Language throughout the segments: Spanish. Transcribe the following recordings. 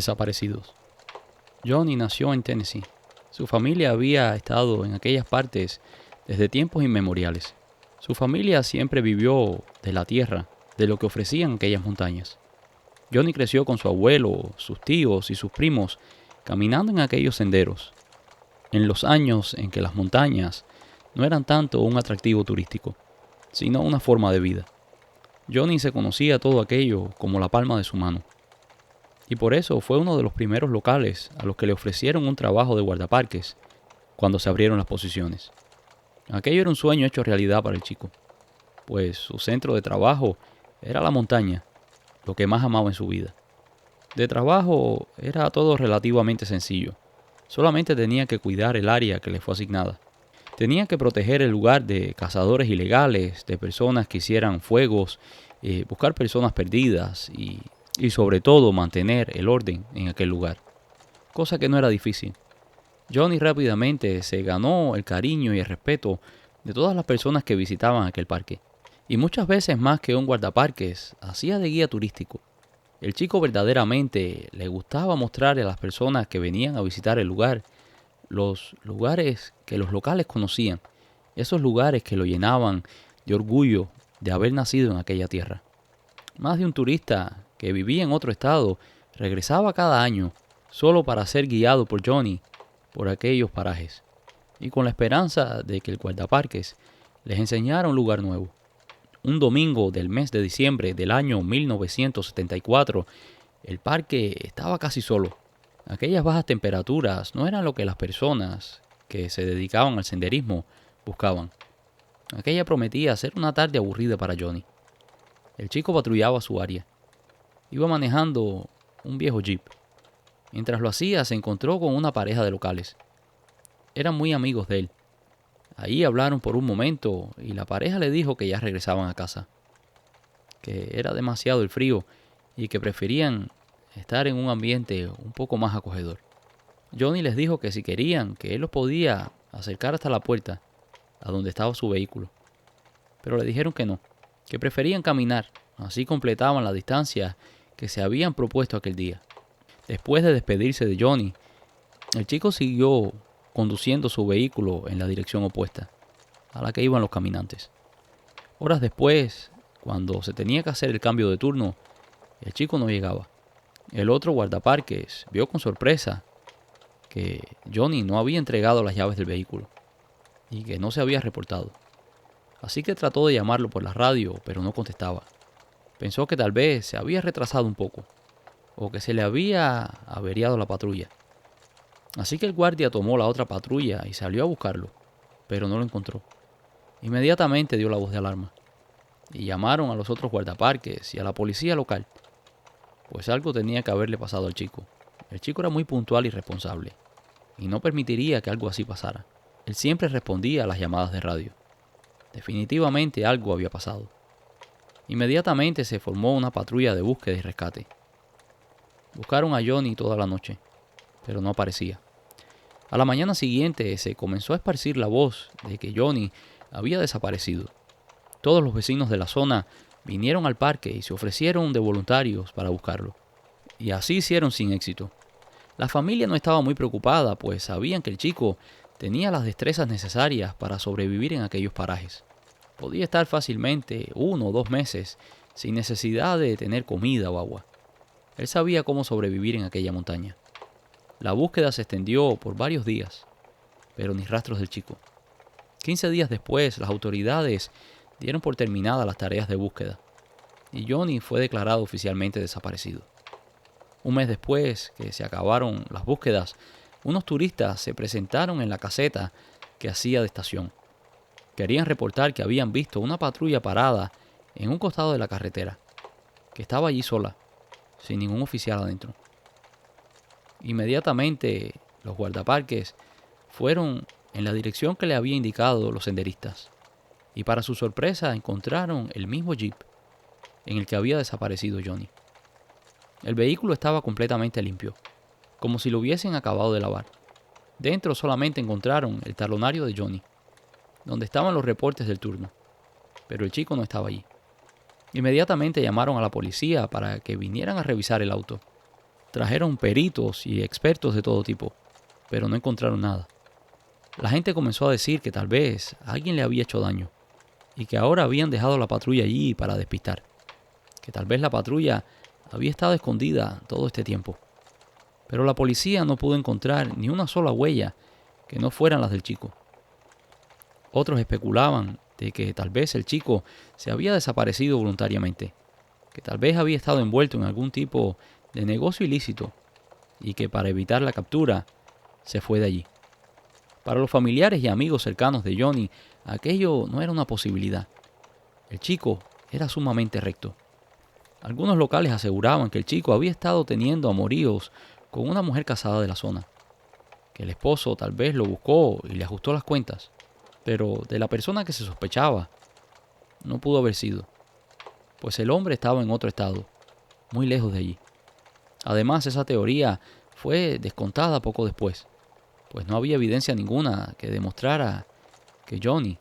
Desaparecidos. Johnny nació en Tennessee. Su familia había estado en aquellas partes desde tiempos inmemoriales. Su familia siempre vivió de la tierra, de lo que ofrecían aquellas montañas. Johnny creció con su abuelo, sus tíos y sus primos, caminando en aquellos senderos, en los años en que las montañas no eran tanto un atractivo turístico, sino una forma de vida. Johnny se conocía todo aquello como la palma de su mano. Y por eso fue uno de los primeros locales a los que le ofrecieron un trabajo de guardaparques cuando se abrieron las posiciones. Aquello era un sueño hecho realidad para el chico, pues su centro de trabajo era la montaña, lo que más amaba en su vida. De trabajo era todo relativamente sencillo, solamente tenía que cuidar el área que le fue asignada. Tenía que proteger el lugar de cazadores ilegales, de personas que hicieran fuegos, buscar personas perdidas y sobre todo mantener el orden en aquel lugar, cosa que no era difícil. Johnny rápidamente se ganó el cariño y el respeto de todas las personas que visitaban aquel parque. Y muchas veces más que un guardaparques, hacía de guía turístico. El chico verdaderamente le gustaba mostrar a las personas que venían a visitar el lugar los lugares que los locales conocían, esos lugares que lo llenaban de orgullo de haber nacido en aquella tierra. Más de un turista que vivía en otro estado regresaba cada año solo para ser guiado por Johnny por aquellos parajes y con la esperanza de que el guardaparques les enseñara un lugar nuevo. Un domingo del mes de diciembre del año 1974, el parque estaba casi solo. Aquellas bajas temperaturas no eran lo que las personas que se dedicaban al senderismo buscaban. Aquella prometía ser una tarde aburrida para Johnny. El chico patrullaba su área. Iba manejando un viejo jeep. Mientras lo hacía, se encontró con una pareja de locales. Eran muy amigos de él. Ahí hablaron por un momento y la pareja le dijo que ya regresaban a casa, que era demasiado el frío y que preferían estar en un ambiente un poco más acogedor. Johnny les dijo que si querían, que él los podía acercar hasta la puerta, a donde estaba su vehículo. Pero le dijeron que no, que preferían caminar, así completaban la distancia que se habían propuesto aquel día. Después de despedirse de Johnny, el chico siguió conduciendo su vehículo en la dirección opuesta a la que iban los caminantes. Horas después, cuando se tenía que hacer el cambio de turno, el chico no llegaba. El otro guardaparques vio con sorpresa que Johnny no había entregado las llaves del vehículo y que no se había reportado. Así que trató de llamarlo por la radio, pero no contestaba. Pensó que tal vez se había retrasado un poco o que se le había averiado la patrulla. Así que el guardia tomó la otra patrulla y salió a buscarlo, pero no lo encontró. Inmediatamente dio la voz de alarma y llamaron a los otros guardaparques y a la policía local, pues algo tenía que haberle pasado al chico. El chico era muy puntual y responsable y no permitiría que algo así pasara. Él siempre respondía a las llamadas de radio. Definitivamente algo había pasado. Inmediatamente se formó una patrulla de búsqueda y rescate. Buscaron a Johnny toda la noche, pero no aparecía. A la mañana siguiente se comenzó a esparcir la voz de que Johnny había desaparecido. Todos los vecinos de la zona vinieron al parque y se ofrecieron de voluntarios para buscarlo. Y así hicieron sin éxito. La familia no estaba muy preocupada, pues sabían que el chico tenía las destrezas necesarias para sobrevivir en aquellos parajes. Podía estar fácilmente 1 o 2 meses sin necesidad de tener comida o agua. Él sabía cómo sobrevivir en aquella montaña. La búsqueda se extendió por varios días, pero ni rastros del chico. 15 días después, las autoridades dieron por terminadas las tareas de búsqueda y Johnny fue declarado oficialmente desaparecido. Un mes después que se acabaron las búsquedas, unos turistas se presentaron en la caseta que hacía de estación. Querían reportar que habían visto una patrulla parada en un costado de la carretera, que estaba allí sola, sin ningún oficial adentro. Inmediatamente los guardaparques fueron en la dirección que le había indicado los senderistas y para su sorpresa encontraron el mismo jeep en el que había desaparecido Johnny. El vehículo estaba completamente limpio, como si lo hubiesen acabado de lavar. Dentro solamente encontraron el talonario de Johnny, donde estaban los reportes del turno, pero el chico no estaba allí. Inmediatamente llamaron a la policía para que vinieran a revisar el auto. Trajeron peritos y expertos de todo tipo, pero no encontraron nada. La gente comenzó a decir que tal vez alguien le había hecho daño y que ahora habían dejado la patrulla allí para despistar, que tal vez la patrulla había estado escondida todo este tiempo. Pero la policía no pudo encontrar ni una sola huella que no fueran las del chico. Otros especulaban de que tal vez el chico se había desaparecido voluntariamente, que tal vez había estado envuelto en algún tipo de negocio ilícito y que para evitar la captura se fue de allí. Para los familiares y amigos cercanos de Johnny, aquello no era una posibilidad. El chico era sumamente recto. Algunos locales aseguraban que el chico había estado teniendo amoríos con una mujer casada de la zona, que el esposo tal vez lo buscó y le ajustó las cuentas, pero de la persona que se sospechaba no pudo haber sido, pues el hombre estaba en otro estado, muy lejos de allí. Además, esa teoría fue descontada poco después, pues no había evidencia ninguna que demostrara que Johnny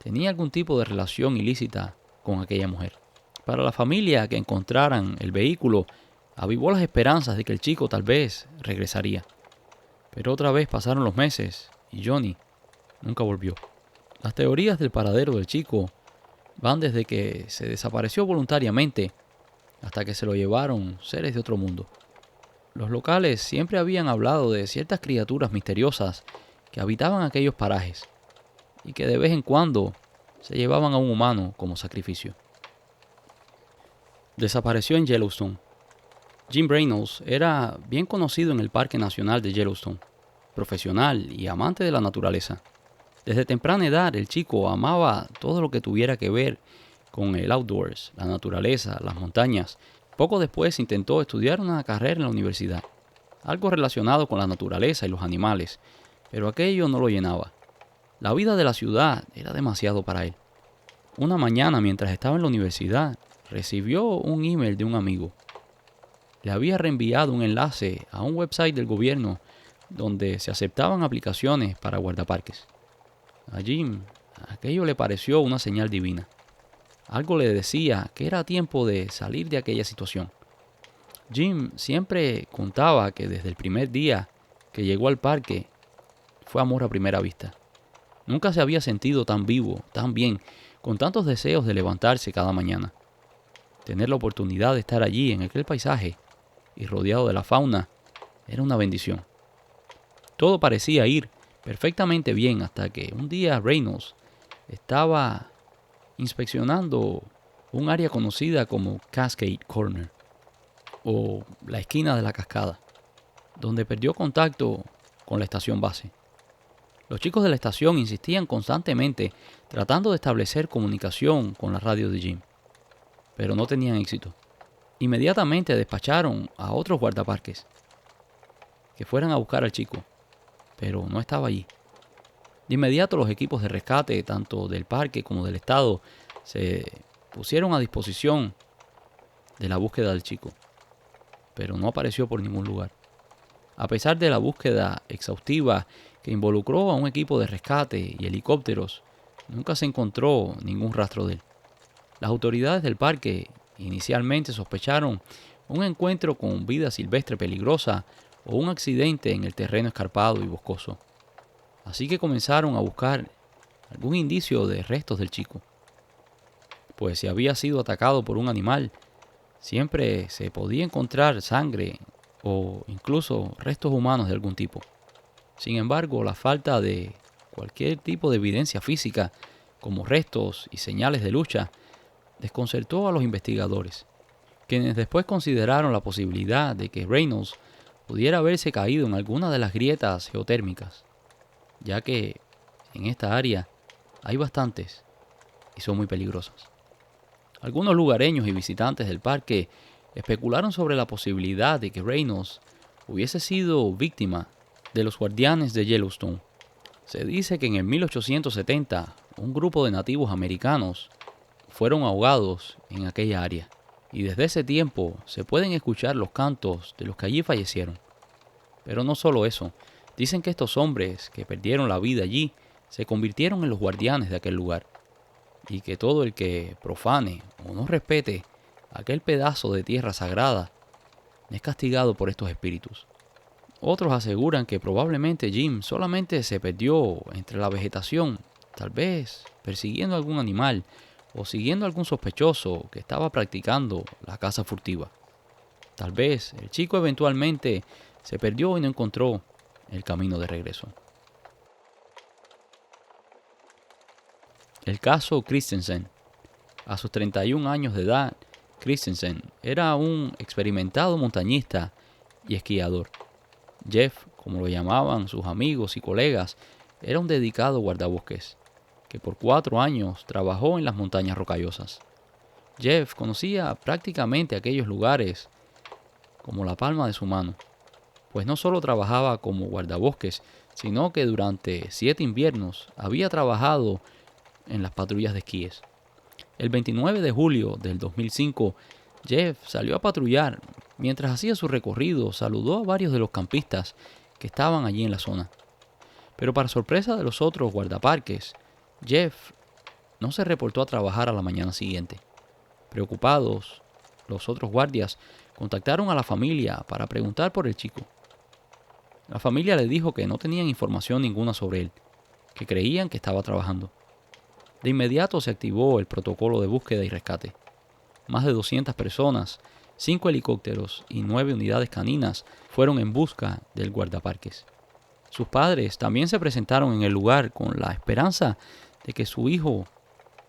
tenía algún tipo de relación ilícita con aquella mujer. Para la familia que encontraran el vehículo, avivó las esperanzas de que el chico tal vez regresaría. Pero otra vez pasaron los meses y Johnny nunca volvió. Las teorías del paradero del chico van desde que se desapareció voluntariamente hasta que se lo llevaron seres de otro mundo. Los locales siempre habían hablado de ciertas criaturas misteriosas que habitaban aquellos parajes y que de vez en cuando se llevaban a un humano como sacrificio. Desapareció en Yellowstone. Jim Reynolds era bien conocido en el Parque Nacional de Yellowstone, profesional y amante de la naturaleza. Desde temprana edad el chico amaba todo lo que tuviera que ver con el outdoors, la naturaleza, las montañas. Poco después intentó estudiar una carrera en la universidad, algo relacionado con la naturaleza y los animales, pero aquello no lo llenaba. La vida de la ciudad era demasiado para él. Una mañana, mientras estaba en la universidad, recibió un email de un amigo. Le había reenviado un enlace a un website del gobierno donde se aceptaban aplicaciones para guardaparques. A Jim aquello le pareció una señal divina. Algo le decía que era tiempo de salir de aquella situación. Jim siempre contaba que desde el primer día que llegó al parque fue amor a primera vista. Nunca se había sentido tan vivo, tan bien, con tantos deseos de levantarse cada mañana. Tener la oportunidad de estar allí en aquel paisaje y rodeado de la fauna era una bendición. Todo parecía ir perfectamente bien hasta que un día Reynolds estaba inspeccionando un área conocida como Cascade Corner o la esquina de la cascada, donde perdió contacto con la estación base. Los chicos de la estación insistían constantemente tratando de establecer comunicación con la radio de Jim, pero no tenían éxito. Inmediatamente despacharon a otros guardaparques que fueran a buscar al chico, pero no estaba allí. De inmediato los equipos de rescate, tanto del parque como del estado, se pusieron a disposición de la búsqueda del chico, pero no apareció por ningún lugar. A pesar de la búsqueda exhaustiva que involucró a un equipo de rescate y helicópteros, nunca se encontró ningún rastro de él. Las autoridades del parque inicialmente sospecharon un encuentro con vida silvestre peligrosa o un accidente en el terreno escarpado y boscoso. Así que comenzaron a buscar algún indicio de restos del chico. Pues si había sido atacado por un animal, siempre se podía encontrar sangre o incluso restos humanos de algún tipo. Sin embargo, la falta de cualquier tipo de evidencia física, como restos y señales de lucha, desconcertó a los investigadores, quienes después consideraron la posibilidad de que Reynolds pudiera haberse caído en alguna de las grietas geotérmicas, ya que en esta área hay bastantes y son muy peligrosas. Algunos lugareños y visitantes del parque especularon sobre la posibilidad de que Reynolds hubiese sido víctima de los guardianes de Yellowstone. Se dice que en el 1870 un grupo de nativos americanos fueron ahogados en aquella área, y desde ese tiempo se pueden escuchar los cantos de los que allí fallecieron. Pero no solo eso, dicen que estos hombres que perdieron la vida allí se convirtieron en los guardianes de aquel lugar, y que todo el que profane o no respete aquel pedazo de tierra sagrada es castigado por estos espíritus. Otros aseguran que probablemente Jim solamente se perdió entre la vegetación, tal vez persiguiendo algún animal o siguiendo algún sospechoso que estaba practicando la caza furtiva. Tal vez el chico eventualmente se perdió y no encontró el camino de regreso. El caso Christensen. A sus 31 años de edad, Christensen era un experimentado montañista y esquiador. Jeff, como lo llamaban sus amigos y colegas, era un dedicado guardabosques, que por 4 años trabajó en las montañas rocallosas. Jeff conocía prácticamente aquellos lugares como la palma de su mano, pues no solo trabajaba como guardabosques, sino que durante 7 inviernos había trabajado en las patrullas de esquíes. El 29 de julio del 2005, Jeff salió a patrullar. Mientras hacía su recorrido, saludó a varios de los campistas que estaban allí en la zona. Pero para sorpresa de los otros guardaparques, Jeff no se reportó a trabajar a la mañana siguiente. Preocupados, los otros guardias contactaron a la familia para preguntar por el chico. La familia le dijo que no tenían información ninguna sobre él, que creían que estaba trabajando. De inmediato se activó el protocolo de búsqueda y rescate. Más de 200 personas, 5 helicópteros y 9 unidades caninas fueron en busca del guardaparques. Sus padres también se presentaron en el lugar con la esperanza de que su hijo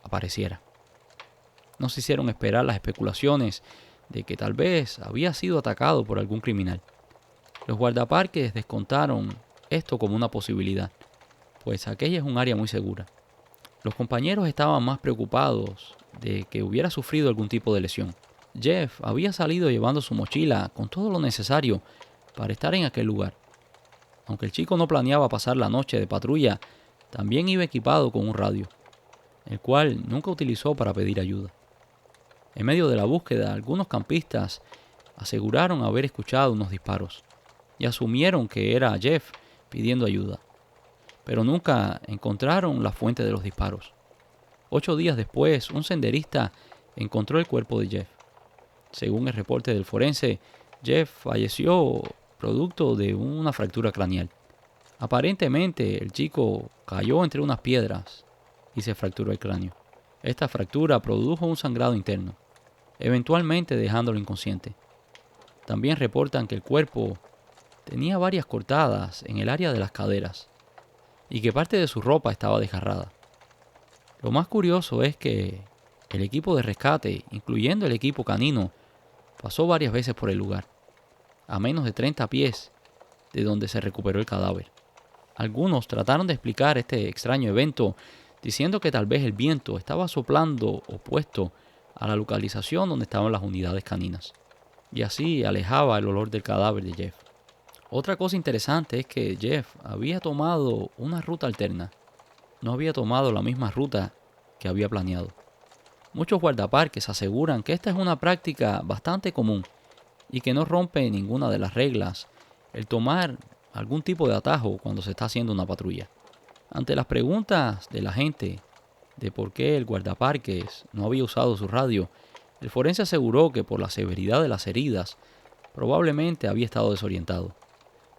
apareciera. No se hicieron esperar las especulaciones de que tal vez había sido atacado por algún criminal. Los guardaparques descontaron esto como una posibilidad, pues aquella es un área muy segura. Los compañeros estaban más preocupados de que hubiera sufrido algún tipo de lesión. Jeff había salido llevando su mochila con todo lo necesario para estar en aquel lugar. Aunque el chico no planeaba pasar la noche de patrulla, también iba equipado con un radio, el cual nunca utilizó para pedir ayuda. En medio de la búsqueda, algunos campistas aseguraron haber escuchado unos disparos y asumieron que era Jeff pidiendo ayuda, pero nunca encontraron la fuente de los disparos. 8 días después, un senderista encontró el cuerpo de Jeff. Según el reporte del forense, Jeff falleció producto de una fractura craneal. Aparentemente, el chico cayó entre unas piedras y se fracturó el cráneo. Esta fractura produjo un sangrado interno, eventualmente dejándolo inconsciente. También reportan que el cuerpo tenía varias cortadas en el área de las caderas y que parte de su ropa estaba desgarrada. Lo más curioso es que el equipo de rescate, incluyendo el equipo canino, pasó varias veces por el lugar, a menos de 30 pies de donde se recuperó el cadáver. Algunos trataron de explicar este extraño evento diciendo que tal vez el viento estaba soplando opuesto a la localización donde estaban las unidades caninas, y así alejaba el olor del cadáver de Jeff. Otra cosa interesante es que Jeff había tomado una ruta alterna. No había tomado la misma ruta que había planeado. Muchos guardaparques aseguran que esta es una práctica bastante común y que no rompe ninguna de las reglas el tomar algún tipo de atajo cuando se está haciendo una patrulla. Ante las preguntas de la gente de por qué el guardaparques no había usado su radio, el forense aseguró que por la severidad de las heridas probablemente había estado desorientado.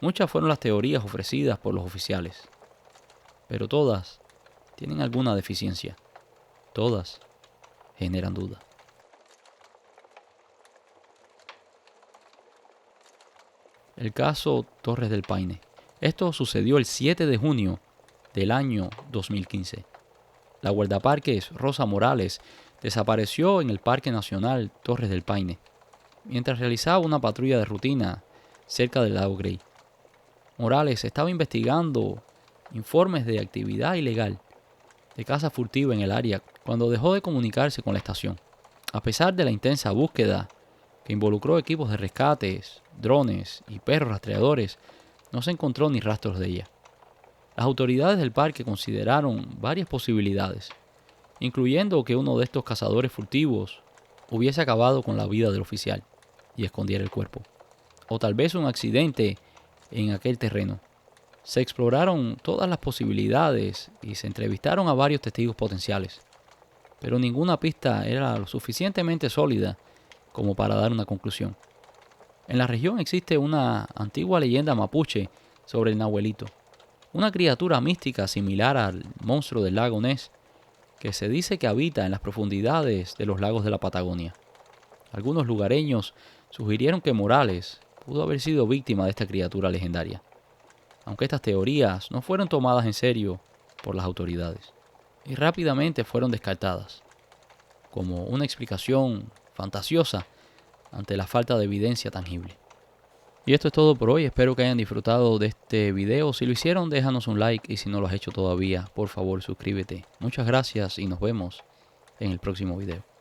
Muchas fueron las teorías ofrecidas por los oficiales, pero todas tienen alguna deficiencia. Todas generan duda. El caso Torres del Paine. Esto sucedió el 7 de junio del año 2015. La guardaparques Rosa Morales desapareció en el Parque Nacional Torres del Paine mientras realizaba una patrulla de rutina cerca del lago Grey. Morales estaba investigando informes de actividad ilegal de caza furtiva en el área cuando dejó de comunicarse con la estación. A pesar de la intensa búsqueda que involucró equipos de rescates, drones y perros rastreadores, no se encontró ni rastros de ella. Las autoridades del parque consideraron varias posibilidades, incluyendo que uno de estos cazadores furtivos hubiese acabado con la vida del oficial y escondiera el cuerpo, o tal vez un accidente en aquel terreno. Se exploraron todas las posibilidades y se entrevistaron a varios testigos potenciales, pero ninguna pista era lo suficientemente sólida como para dar una conclusión. En la región existe una antigua leyenda mapuche sobre el Nahuelito, una criatura mística similar al monstruo del lago Ness, que se dice que habita en las profundidades de los lagos de la Patagonia. Algunos lugareños sugirieron que Morales pudo haber sido víctima de esta criatura legendaria, aunque estas teorías no fueron tomadas en serio por las autoridades y rápidamente fueron descartadas como una explicación fantasiosa ante la falta de evidencia tangible. Y esto es todo por hoy, espero que hayan disfrutado de este video. Si lo hicieron, déjanos un like y si no lo has hecho todavía, por favor suscríbete. Muchas gracias y nos vemos en el próximo video.